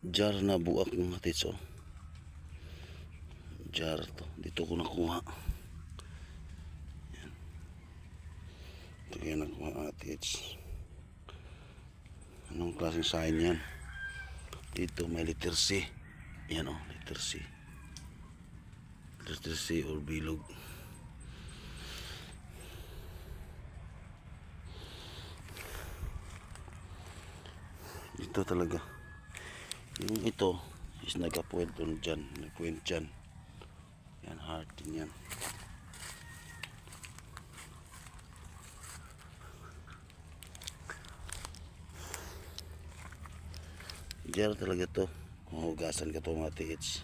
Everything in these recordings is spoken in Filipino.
jar na buak mga tits, oh. Jar to, dito ko nakuha. Yan. Ito kaya nakuha mga tits. Anong klaseng sign yan? Dito may letter C. Yan, oh, letter C. Letter C or bilog. Dito talaga. Yung ito is nagka-point on dyan. Nag-point dyan. Yan, heart din yan. Jar talaga to. Hugasan ka to mga tiits.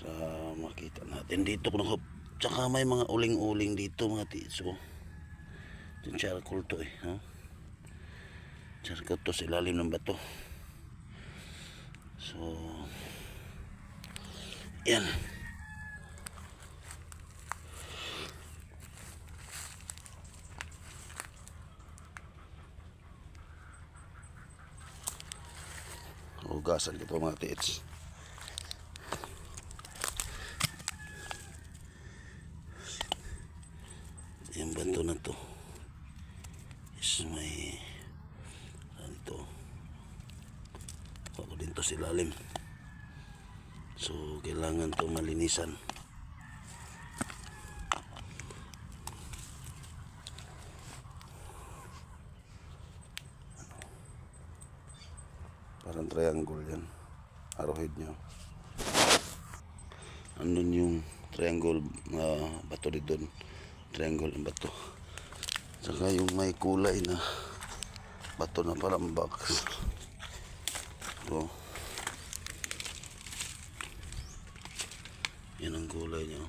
Sa makita natin dito ko nakap. Tsaka may mga uling-uling dito mga tiits, oh. Yung charcoal to, eh, no? Charcoal to sa ilalim ng bato. So yan. Hugasan ko ito mga tiits. Yung banto na to is may ito ako din to silalim, so kailangan to malinisan. Parang triangle yan, arrowhead nyo. Andun yung triangle bato dito, triangle ang bato. Saka yung may kulay na bato na parang box. So yan ang kulay nyo.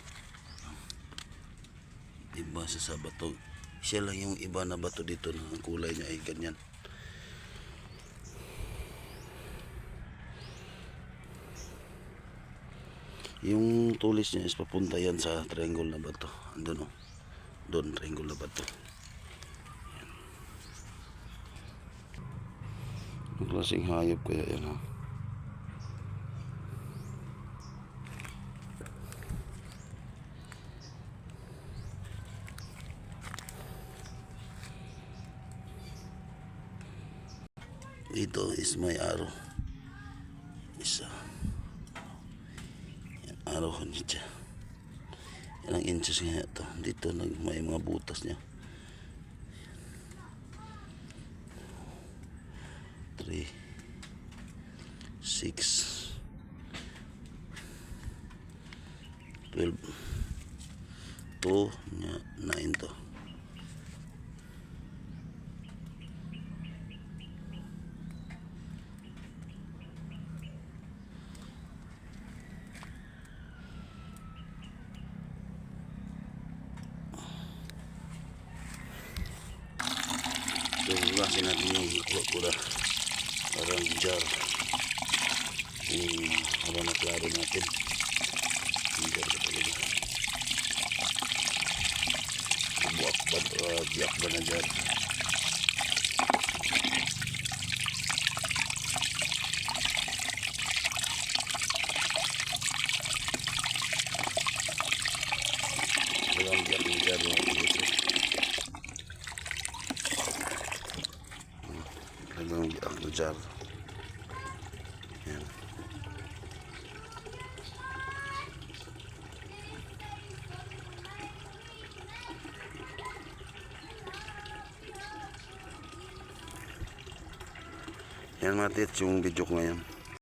Iba sa bato. Siya lang yung iba na bato dito na ang kulay niya ay ganyan. Yung tulis niya is papunta yan sa triangle na bato. Andun, oh. Doon, triangle na bato. Yan. Ang klaseng hayop kaya yan, ha. Dito is may arrow. Isa. Araw niya. Ilang inches nga ito. Dito may mga butas niya. 3 6 12 2 9 to. So, hugasin natin yung kula parang jar. Habang naklaro natin yung jar ka talaga. Biyak ba na jar. Walang biyak ng jar dito. Talagang biyak ng jar. Yan. Yan mga tits yung video ko ngayon.